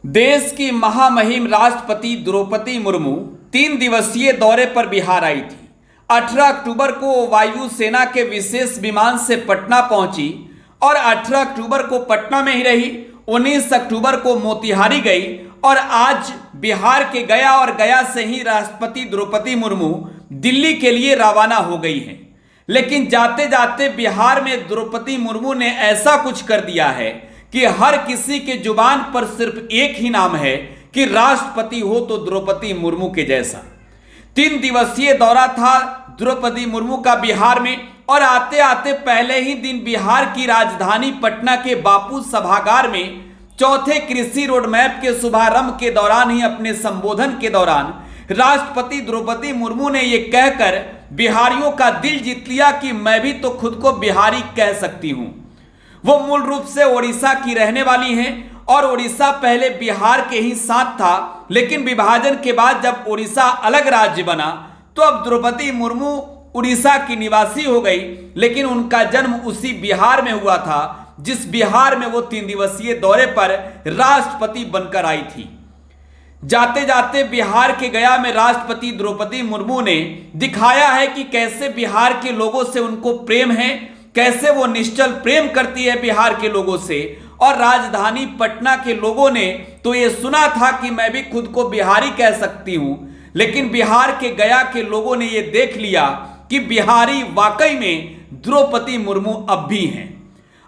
देश की महामहिम राष्ट्रपति द्रौपदी मुर्मू 3 दिवसीय दौरे पर बिहार आई थी। 18 अक्टूबर को वायुसेना के विशेष विमान से पटना पहुंची और 18 अक्टूबर को पटना में ही रही। 19 अक्टूबर को मोतिहारी गई और आज बिहार के गया और गया से ही राष्ट्रपति द्रौपदी मुर्मू दिल्ली के लिए रवाना हो गई हैं। लेकिन जाते जाते बिहार में द्रौपदी मुर्मू ने ऐसा कुछ कर दिया है कि हर किसी के जुबान पर सिर्फ एक ही नाम है कि राष्ट्रपति हो तो द्रौपदी मुर्मू के जैसा। 3 दिवसीय दौरा था द्रौपदी मुर्मू का बिहार में और आते आते पहले ही दिन बिहार की राजधानी पटना के बापू सभागार में चौथे कृषि रोड मैप के शुभारंभ के दौरान ही अपने संबोधन के दौरान राष्ट्रपति द्रौपदी मुर्मू ने यह कहकर बिहारियों का दिल जीत लिया कि मैं भी तो खुद को बिहारी कह सकती हूं। वो मूल रूप से ओडिशा की रहने वाली हैं और ओडिशा पहले बिहार के ही साथ था, लेकिन विभाजन के बाद जब ओडिशा अलग राज्य बना तो अब द्रौपदी मुर्मू उड़ीसा की निवासी हो गई। लेकिन उनका जन्म उसी बिहार में हुआ था जिस बिहार में वो 3 दिवसीय दौरे पर राष्ट्रपति बनकर आई थी। जाते जाते बिहार के गया में राष्ट्रपति द्रौपदी मुर्मू ने दिखाया है कि कैसे बिहार के लोगों से उनको प्रेम है, कैसे वो निश्चल प्रेम करती है बिहार के लोगों से। और राजधानी पटना के लोगों ने तो ये सुना था कि मैं भी खुद को बिहारी कह सकती हूं, लेकिन बिहार के गया के लोगों ने ये देख लिया कि बिहारी वाकई में द्रौपदी मुर्मू अब भी हैं।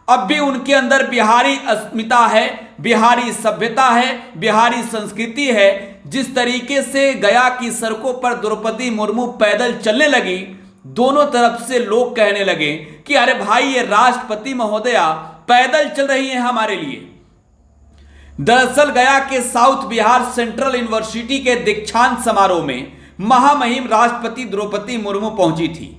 अब भी उनके अंदर बिहारी अस्मिता है, बिहारी सभ्यता है, बिहारी संस्कृति है। जिस तरीके से गया की सड़कों पर द्रौपदी मुर्मू पैदल चलने लगी, दोनों तरफ से लोग कहने लगे कि अरे भाई ये राष्ट्रपति महोदया पैदल चल रही हैं हमारे लिए। दरअसल गया के साउथ बिहार सेंट्रल यूनिवर्सिटी के दीक्षांत समारोह में महामहिम राष्ट्रपति द्रौपदी मुर्मू पहुंची थी।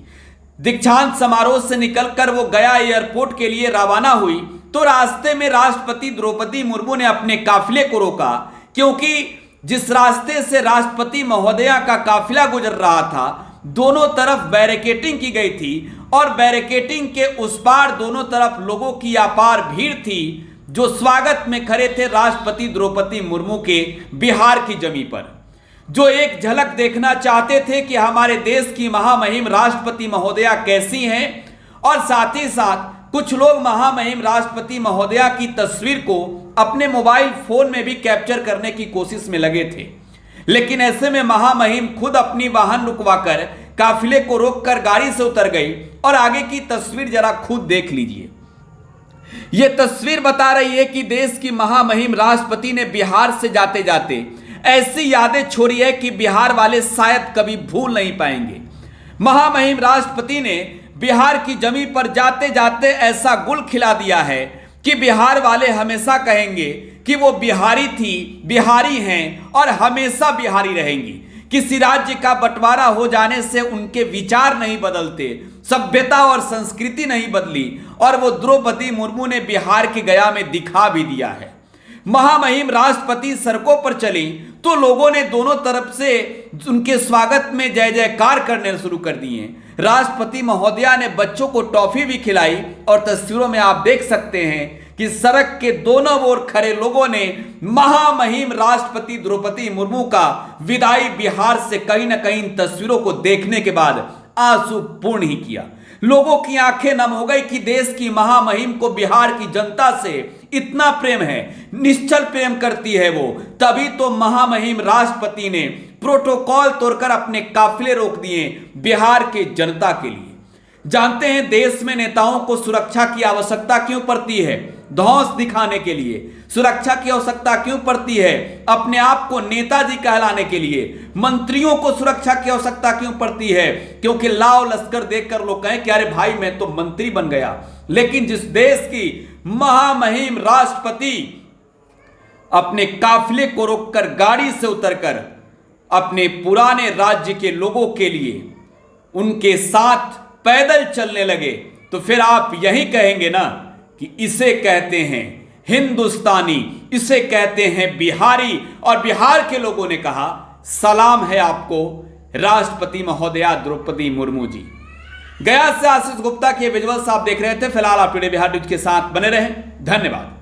दीक्षांत समारोह से निकलकर वो गया एयरपोर्ट के लिए रवाना हुई तो रास्ते में राष्ट्रपति द्रौपदी मुर्मू ने अपने काफिले को रोका, क्योंकि जिस रास्ते से राष्ट्रपति महोदया का काफिला गुजर रहा था दोनों तरफ बैरिकेडिंग की गई थी और बैरिकेडिंग के उस पार दोनों तरफ लोगों की अपार भीड़ थी जो स्वागत में खड़े थे राष्ट्रपति द्रौपदी मुर्मू के बिहार की जमीन पर, जो एक झलक देखना चाहते थे कि हमारे देश की महामहिम राष्ट्रपति महोदया कैसी हैं। और साथ ही साथ कुछ लोग महामहिम राष्ट्रपति महोदया की तस्वीर को अपने मोबाइल फोन में भी कैप्चर करने की कोशिश में लगे थे। लेकिन ऐसे में महामहिम खुद अपनी वाहन रुकवाकर काफिले को रोककर गाड़ी से उतर गई और आगे की तस्वीर जरा खुद देख लीजिए। यह तस्वीर बता रही है कि देश की महामहिम राष्ट्रपति ने बिहार से जाते जाते ऐसी यादें छोड़ी है कि बिहार वाले शायद कभी भूल नहीं पाएंगे। महामहिम राष्ट्रपति ने बिहार की जमीन पर जाते जाते ऐसा गुल खिला दिया है कि बिहार वाले हमेशा कहेंगे कि वो बिहारी थी, बिहारी हैं और हमेशा बिहारी रहेंगी। किसी राज्य का बंटवारा हो जाने से उनके विचार नहीं बदलते, सभ्यता और संस्कृति नहीं बदली और वो द्रौपदी मुर्मू ने बिहार के गया में दिखा भी दिया है। महामहिम राष्ट्रपति सड़कों पर चली तो लोगों ने दोनों तरफ से उनके स्वागत में जय जयकार करने शुरू कर दिए। राष्ट्रपति महोदया ने बच्चों को टॉफी भी खिलाई और तस्वीरों में आप देख सकते हैं कि सड़क के दोनों ओर खड़े लोगों ने महामहिम राष्ट्रपति द्रौपदी मुर्मू का विदाई बिहार से कहीं ना कहीं इन तस्वीरों को देखने के बाद आंसू पूर्ण ही किया। लोगों की आंखें नम हो गई कि देश की महामहिम को बिहार की जनता से इतना प्रेम है, निश्चल प्रेम करती है वो, तभी तो महामहिम राष्ट्रपति ने प्रोटोकॉल तोड़कर अपने काफिले रोक दिए बिहार के जनता के लिए। जानते हैं देश में नेताओं को सुरक्षा की आवश्यकता क्यों पड़ती है? धौंस दिखाने के लिए। सुरक्षा की आवश्यकता क्यों पड़ती है? अपने आप को नेताजी कहलाने के लिए। मंत्रियों को सुरक्षा की आवश्यकता क्यों पड़ती है? क्योंकि लाव लश्कर देखकर लोग कहें कि अरे भाई मैं तो मंत्री बन गया। लेकिन जिस देश की महामहिम राष्ट्रपति अपने काफिले को रोककर गाड़ी से उतरकर अपने पुराने राज्य के लोगों के लिए उनके साथ पैदल चलने लगे, तो फिर आप यही कहेंगे ना कि इसे कहते हैं हिंदुस्तानी, इसे कहते हैं बिहारी। और बिहार के लोगों ने कहा सलाम है आपको राष्ट्रपति महोदया द्रौपदी मुर्मू जी। गया से आशीष गुप्ता के विजुअल्स आप देख रहे थे। फिलहाल आप टुडे बिहार न्यूज के साथ बने रहें। धन्यवाद।